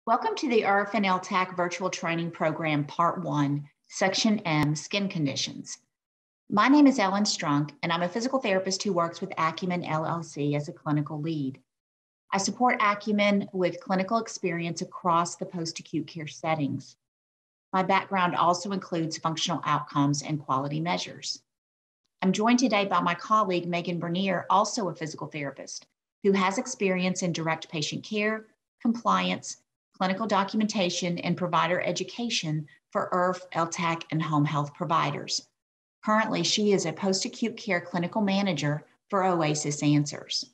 Welcome to the IRF and LTAC Virtual Training Program, Part 1, Section M, Skin Conditions. My name is Ellen Strunk, and I'm a physical therapist who works with Acumen LLC as a clinical lead. I support Acumen with clinical experience across the post-acute care settings. My background also includes functional outcomes and quality measures. I'm joined today by my colleague, Megan Bernier, also a physical therapist, who has experience in direct patient care, compliance, clinical documentation, and provider education for IRF, LTAC, and home health providers. Currently, she is a post-acute care clinical manager for Oasis Answers.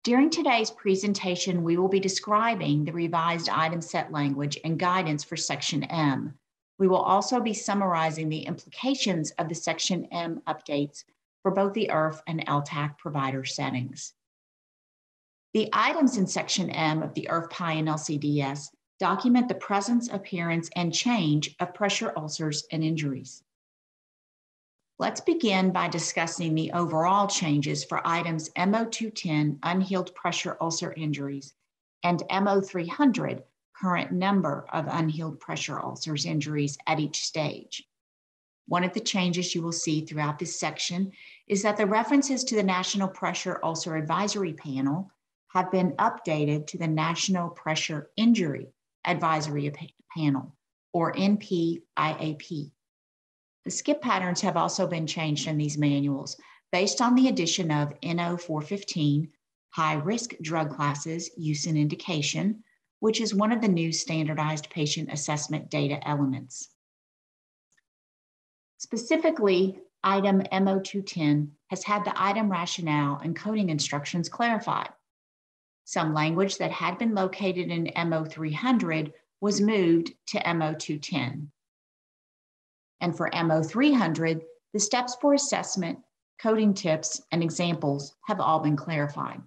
During today's presentation, we will be describing the revised item set language and guidance for Section M. We will also be summarizing the implications of the Section M updates for both the IRF and LTAC provider settings. The items in Section M of the IRF-PAI and LCDS document the presence, appearance, and change of pressure ulcers and injuries. Let's begin by discussing the overall changes for items MO210, unhealed pressure ulcer injuries, and MO300, current number of unhealed pressure ulcers injuries at each stage. One of the changes you will see throughout this section is that the references to the National Pressure Ulcer Advisory Panel have been updated to the National Pressure Injury Advisory Panel, or NPIAP. The skip patterns have also been changed in these manuals based on the addition of NO415, high-risk drug classes, use and indication, which is one of the new standardized patient assessment data elements. Specifically, item MO210 has had the item rationale and coding instructions clarified. Some language that had been located in MO300 was moved to MO210. And for MO300, the steps for assessment, coding tips, and examples have all been clarified.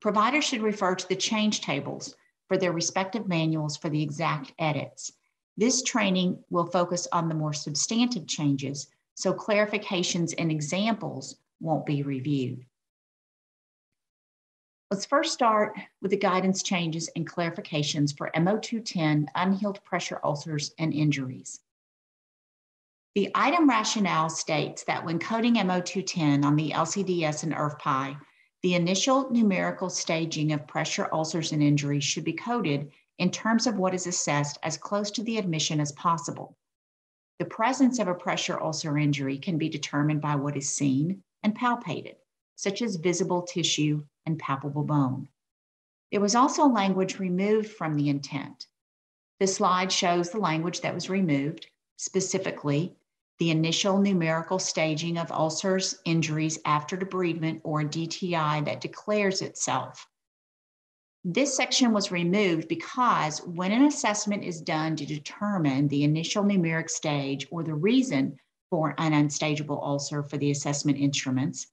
Providers should refer to the change tables for their respective manuals for the exact edits. This training will focus on the more substantive changes, so clarifications and examples won't be reviewed. Let's first start with the guidance changes and clarifications for MO210, unhealed pressure ulcers and injuries. The item rationale states that when coding MO210 on the LCDS and IRF-PAI, the initial numerical staging of pressure ulcers and injuries should be coded in terms of what is assessed as close to the admission as possible. The presence of a pressure ulcer injury can be determined by what is seen and palpated, such as visible tissue and palpable bone. There was also language removed from the intent. This slide shows the language that was removed, specifically the initial numerical staging of ulcers, injuries after debridement or DTI that declares itself. This section was removed because when an assessment is done to determine the initial numeric stage or the reason for an unstageable ulcer for the assessment instruments,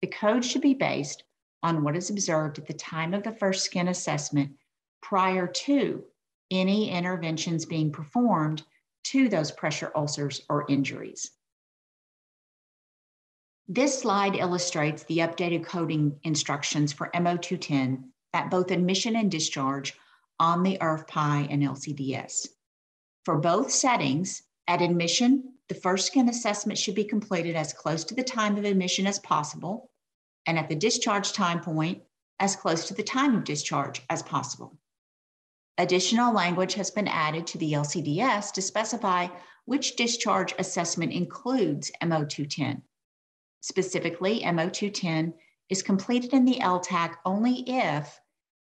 the code should be based on what is observed at the time of the first skin assessment prior to any interventions being performed to those pressure ulcers or injuries. This slide illustrates the updated coding instructions for MO210 at both admission and discharge on the IRF-PAI and LCDS. For both settings, at admission, the first skin assessment should be completed as close to the time of admission as possible, and at the discharge time point, as close to the time of discharge as possible. Additional language has been added to the LCDS to specify which discharge assessment includes MO210. Specifically, MO210 is completed in the LTAC only if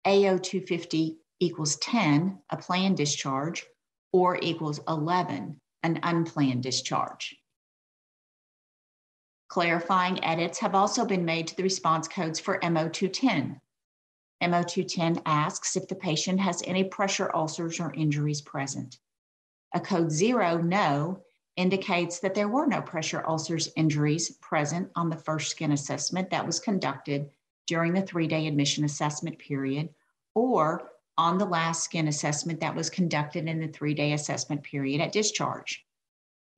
AO250 equals 10, a planned discharge, or equals 11, an unplanned discharge. Clarifying edits have also been made to the response codes for MO210. MO210 asks if the patient has any pressure ulcers or injuries present. A code 0, no, indicates that there were no pressure ulcers injuries present on the first skin assessment that was conducted during the 3-day admission assessment period, or on the last skin assessment that was conducted in the 3-day assessment period at discharge.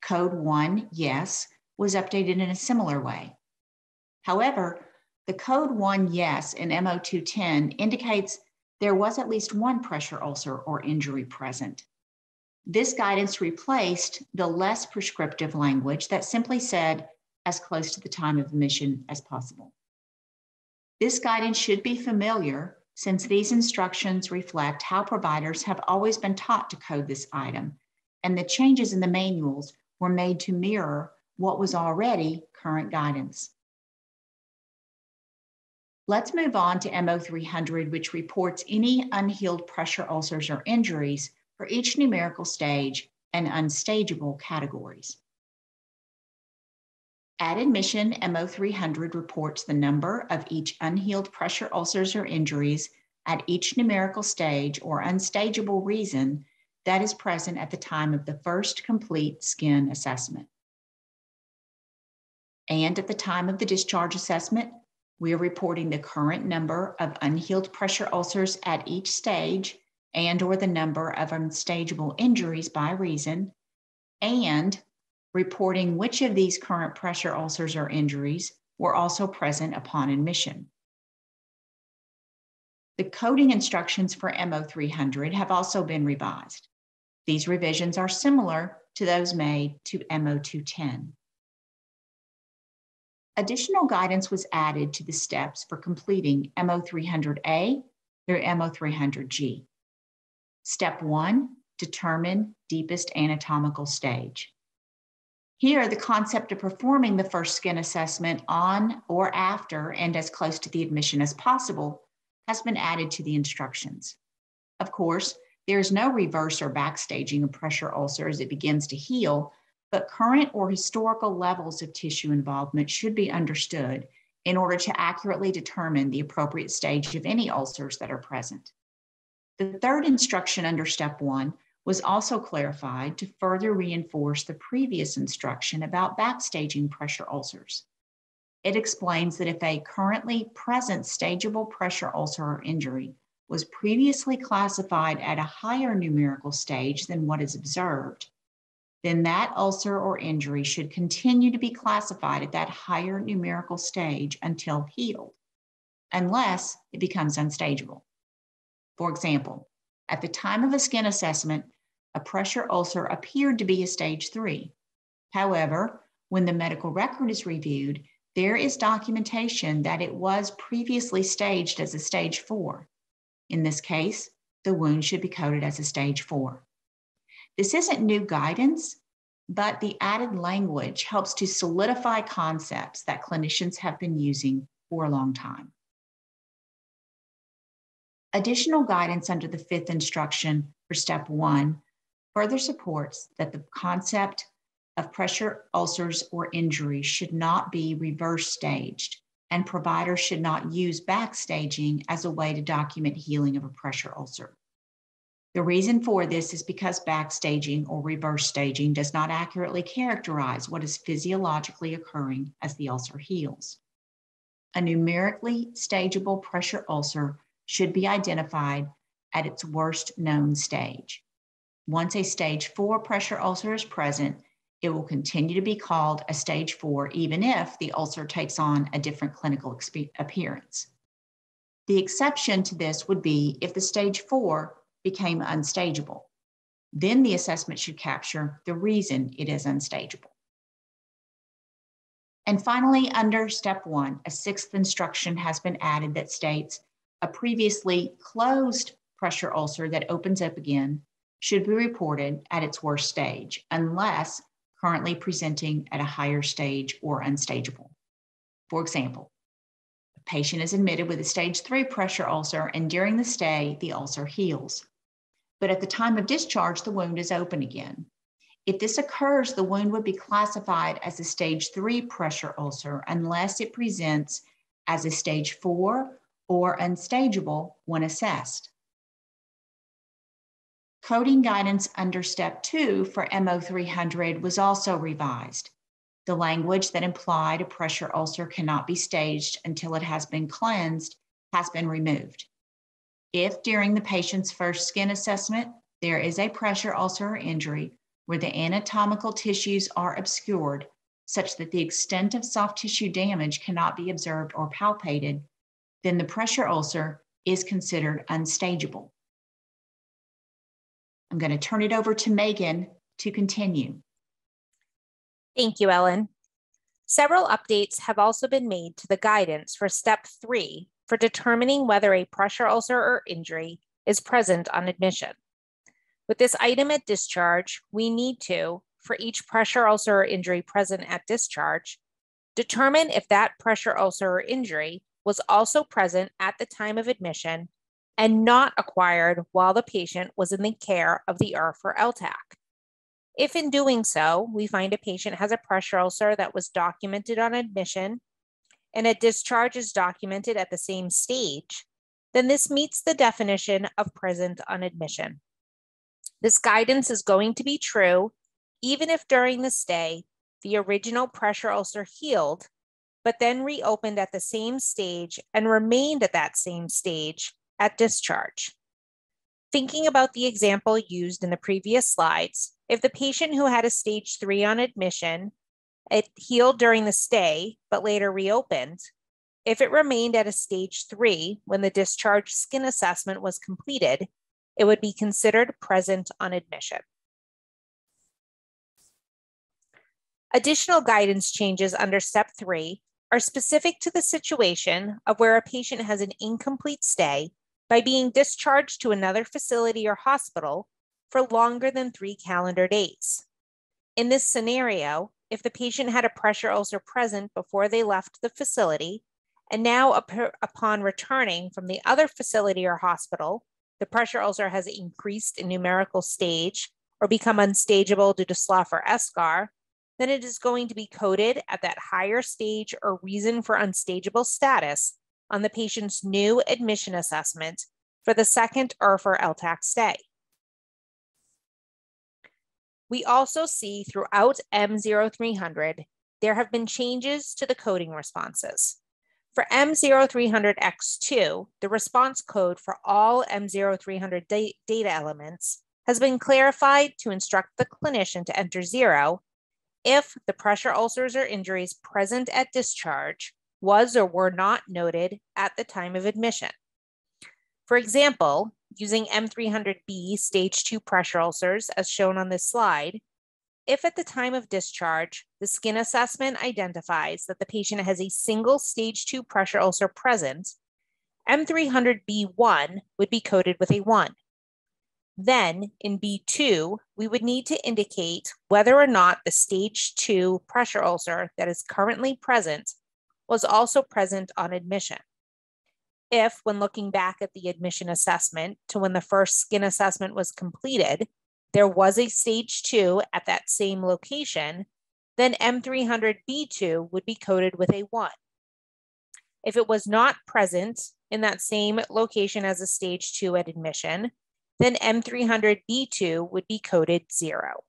Code 1, yes, was updated in a similar way. However, The code 1 yes in MO210 indicates there was at least one pressure ulcer or injury present. This guidance replaced the less prescriptive language that simply said, as close to the time of admission as possible. This guidance should be familiar since these instructions reflect how providers have always been taught to code this item, and the changes in the manuals were made to mirror what was already current guidance. Let's move on to MO300, which reports any unhealed pressure ulcers or injuries for each numerical stage and unstageable categories. At admission, MO300 reports the number of each unhealed pressure ulcers or injuries at each numerical stage or unstageable reason that is present at the time of the first complete skin assessment. And at the time of the discharge assessment, we are reporting the current number of unhealed pressure ulcers at each stage and/or the number of unstageable injuries by reason, and reporting which of these current pressure ulcers or injuries were also present upon admission. The coding instructions for MO300 have also been revised. These revisions are similar to those made to MO210. Additional guidance was added to the steps for completing MO300A through MO300G. Step 1, determine deepest anatomical stage. Here, the concept of performing the first skin assessment on or after and as close to the admission as possible has been added to the instructions. Of course, there is no reverse or backstaging of pressure ulcer as it begins to heal, but current or historical levels of tissue involvement should be understood in order to accurately determine the appropriate stage of any ulcers that are present. The third instruction under Step 1 was also clarified to further reinforce the previous instruction about backstaging pressure ulcers. It explains that if a currently present stageable pressure ulcer or injury was previously classified at a higher numerical stage than what is observed, then that ulcer or injury should continue to be classified at that higher numerical stage until healed, unless it becomes unstageable. For example, at the time of a skin assessment, a pressure ulcer appeared to be a stage 3. However, when the medical record is reviewed, there is documentation that it was previously staged as a stage 4. In this case, the wound should be coded as a stage 4. This isn't new guidance, but the added language helps to solidify concepts that clinicians have been using for a long time. Additional guidance under the 5th instruction for Step 1 further supports that the concept of pressure ulcers or injuries should not be reverse staged, and providers should not use backstaging as a way to document healing of a pressure ulcer. The reason for this is because backstaging or reverse staging does not accurately characterize what is physiologically occurring as the ulcer heals. A numerically stageable pressure ulcer should be identified at its worst known stage. Once a stage 4 pressure ulcer is present, it will continue to be called a stage 4 even if the ulcer takes on a different clinical appearance. The exception to this would be if the stage 4 became unstageable. Then the assessment should capture the reason it is unstageable. And finally, under Step 1, a 6th instruction has been added that states a previously closed pressure ulcer that opens up again should be reported at its worst stage, unless currently presenting at a higher stage or unstageable. For example, a patient is admitted with a stage 3 pressure ulcer, and during the stay, the ulcer heals. But at the time of discharge, the wound is open again. If this occurs, the wound would be classified as a stage 3 pressure ulcer unless it presents as a stage 4 or unstageable when assessed. Coding guidance under Step 2 for MO300 was also revised. The language that implied a pressure ulcer cannot be staged until it has been cleansed has been removed. If during the patient's first skin assessment, there is a pressure ulcer or injury where the anatomical tissues are obscured, such that the extent of soft tissue damage cannot be observed or palpated, then the pressure ulcer is considered unstageable. I'm going to turn it over to Megan to continue. Thank you, Ellen. Several updates have also been made to the guidance for Step 3 for determining whether a pressure ulcer or injury is present on admission. With this item at discharge, we need to, for each pressure ulcer or injury present at discharge, determine if that pressure ulcer or injury was also present at the time of admission and not acquired while the patient was in the care of the IRF or LTAC. If in doing so, we find a patient has a pressure ulcer that was documented on admission and a discharge is documented at the same stage, then this meets the definition of present on admission. This guidance is going to be true even if during the stay, the original pressure ulcer healed, but then reopened at the same stage and remained at that same stage at discharge. Thinking about the example used in the previous slides, if the patient who had a stage 3 on admission, it healed during the stay, but later reopened, if it remained at a stage 3 when the discharge skin assessment was completed, it would be considered present on admission. Additional guidance changes under Step 3 are specific to the situation of where a patient has an incomplete stay by being discharged to another facility or hospital for longer than 3 calendar days. In this scenario, if the patient had a pressure ulcer present before they left the facility, and now upon returning from the other facility or hospital, the pressure ulcer has increased in numerical stage or become unstageable due to Slough or Eschar, then it is going to be coded at that higher stage or reason for unstageable status on the patient's new admission assessment for the second IRF or LTAC stay. We also see throughout M0300, there have been changes to the coding responses. For M0300X2, the response code for all M0300 data elements has been clarified to instruct the clinician to enter 0 if the pressure ulcers or injuries present at discharge was or were not noted at the time of admission. For example, using M300B stage 2 pressure ulcers as shown on this slide, if at the time of discharge, the skin assessment identifies that the patient has a single stage 2 pressure ulcer present, M300B1 would be coded with a 1. Then in B2, we would need to indicate whether or not the stage 2 pressure ulcer that is currently present was also present on admission. If, when looking back at the admission assessment to when the first skin assessment was completed, there was a stage 2 at that same location, then M300B2 would be coded with a 1. If it was not present in that same location as a stage 2 at admission, then M300B2 would be coded 0.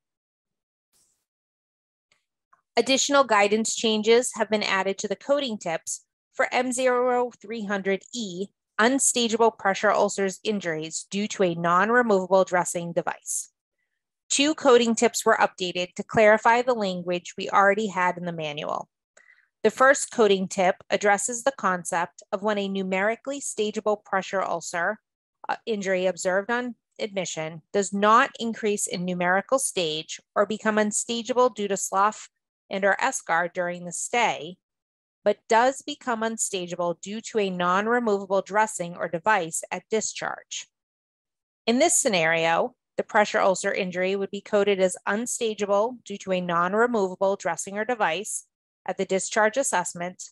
Additional guidance changes have been added to the coding tips for M0300E, unstageable pressure ulcers injuries due to a non-removable dressing device. 2 coding tips were updated to clarify the language we already had in the manual. The first coding tip addresses the concept of when a numerically stageable pressure ulcer injury observed on admission does not increase in numerical stage or become unstageable due to Slough and/or Eschar during the stay, but does become unstageable due to a non-removable dressing or device at discharge. In this scenario, the pressure ulcer injury would be coded as unstageable due to a non-removable dressing or device at the discharge assessment,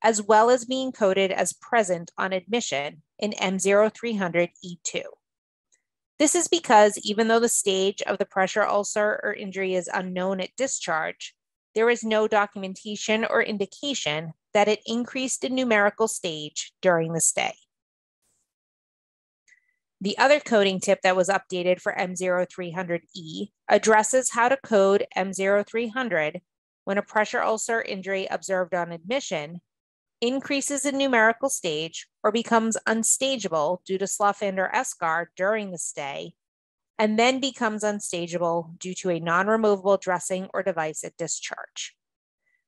as well as being coded as present on admission in M0300E2. This is because even though the stage of the pressure ulcer or injury is unknown at discharge, there is no documentation or indication that it increased in numerical stage during the stay. The other coding tip that was updated for M0300E addresses how to code M0300 when a pressure ulcer injury observed on admission increases in numerical stage or becomes unstageable due to Slough and/or Eschar during the stay, and then becomes unstageable due to a non-removable dressing or device at discharge.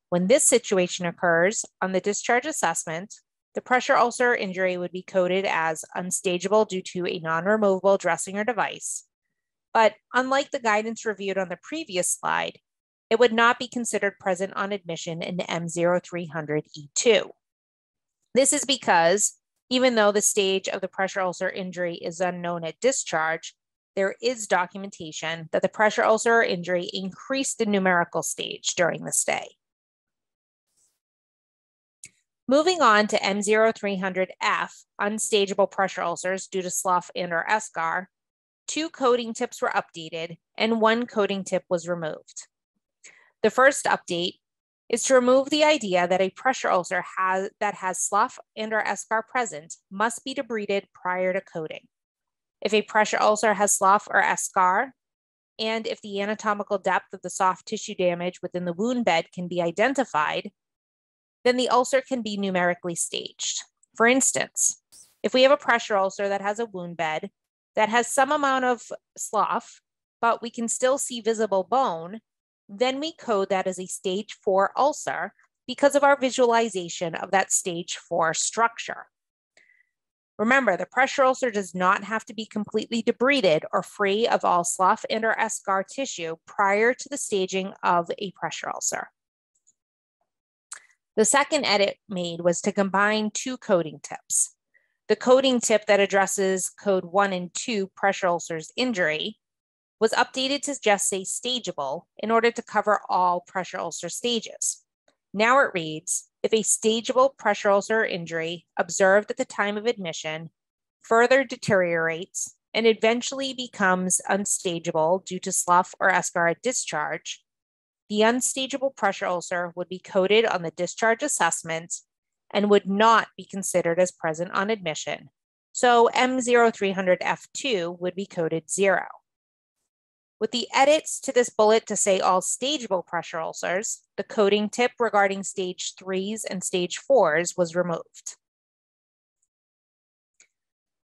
When this situation occurs on the discharge assessment, The pressure ulcer injury would be coded as unstageable due to a non-removable dressing or device. But unlike the guidance reviewed on the previous slide, it would not be considered present on admission in M0300E2. This is because even though the stage of the pressure ulcer injury is unknown at discharge, there is documentation that the pressure ulcer injury increased in numerical stage during the stay. Moving on to M0300F, unstageable pressure ulcers due to Slough and/or Eschar, 2 coding tips were updated and 1 coding tip was removed. The first update is to remove the idea that a pressure ulcer that has Slough and/or Eschar present must be debrided prior to coding. If a pressure ulcer has Slough or Eschar, and if the anatomical depth of the soft tissue damage within the wound bed can be identified, then the ulcer can be numerically staged. For instance, if we have a pressure ulcer that has a wound bed that has some amount of Slough, but we can still see visible bone, then we code that as a stage 4 ulcer because of our visualization of that stage 4 structure. Remember, the pressure ulcer does not have to be completely debrided or free of all Slough and/or Eschar tissue prior to the staging of a pressure ulcer. The second edit made was to combine 2 coding tips. The coding tip that addresses code 1 and 2 pressure ulcers injury was updated to just say stageable in order to cover all pressure ulcer stages. Now it reads, if a stageable pressure ulcer injury observed at the time of admission further deteriorates and eventually becomes unstageable due to Slough or Eschar at discharge, the unstageable pressure ulcer would be coded on the discharge assessment and would not be considered as present on admission. So M0300F2 would be coded 0. With the edits to this bullet to say all stageable pressure ulcers, the coding tip regarding stage 3s and stage 4s was removed.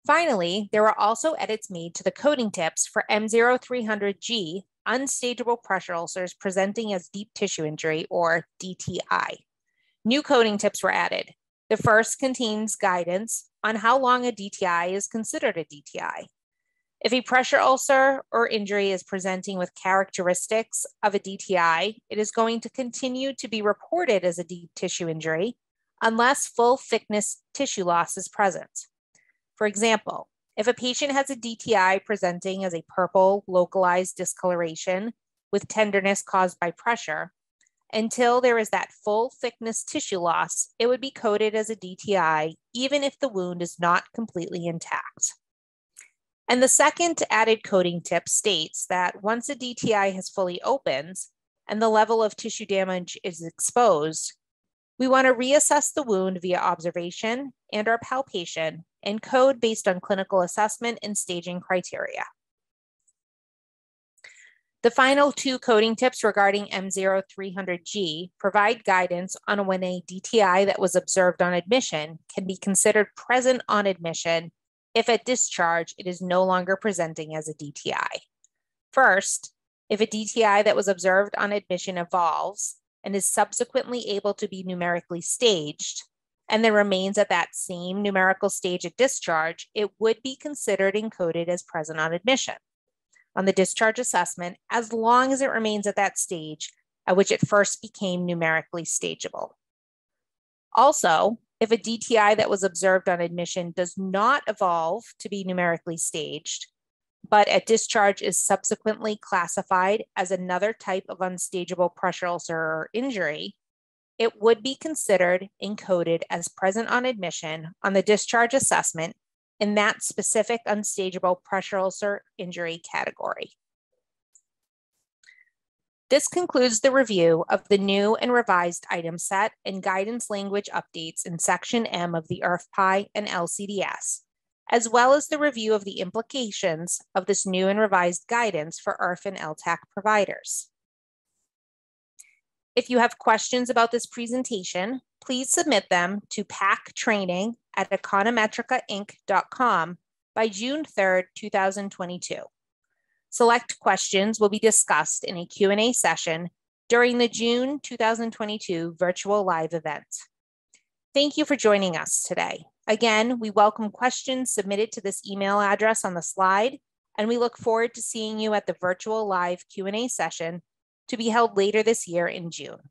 Finally, there were also edits made to the coding tips for M0300G, unstageable pressure ulcers presenting as deep tissue injury, or DTI. New coding tips were added. The first contains guidance on how long a DTI is considered a DTI. If a pressure ulcer or injury is presenting with characteristics of a DTI, it is going to continue to be reported as a deep tissue injury unless full thickness tissue loss is present. For example, if a patient has a DTI presenting as a purple localized discoloration with tenderness caused by pressure, until there is that full thickness tissue loss, it would be coded as a DTI even if the wound is not completely intact. And the second added coding tip states that once a DTI has fully opened and the level of tissue damage is exposed, we want to reassess the wound via observation and/or palpation and code based on clinical assessment and staging criteria. The final 2 coding tips regarding M0300G provide guidance on when a DTI that was observed on admission can be considered present on admission if at discharge it is no longer presenting as a DTI. First, if a DTI that was observed on admission evolves and is subsequently able to be numerically staged, and then remains at that same numerical stage at discharge, it would be considered and coded as present on admission on the discharge assessment, as long as it remains at that stage at which it first became numerically stageable. Also, if a DTI that was observed on admission does not evolve to be numerically staged, but at discharge is subsequently classified as another type of unstageable pressure ulcer or injury, it would be considered and coded as present on admission on the discharge assessment in that specific unstageable pressure ulcer injury category. This concludes the review of the new and revised item set and guidance language updates in Section M of the IRF-PAI and LCDS, as well as the review of the implications of this new and revised guidance for IRF and LTAC providers. If you have questions about this presentation, please submit them to pactraining@econometricainc.com by June 3rd, 2022. Select questions will be discussed in a Q&A session during the June 2022 virtual live event. Thank you for joining us today. Again, we welcome questions submitted to this email address on the slide, and we look forward to seeing you at the virtual live Q&A session to be held later this year in June.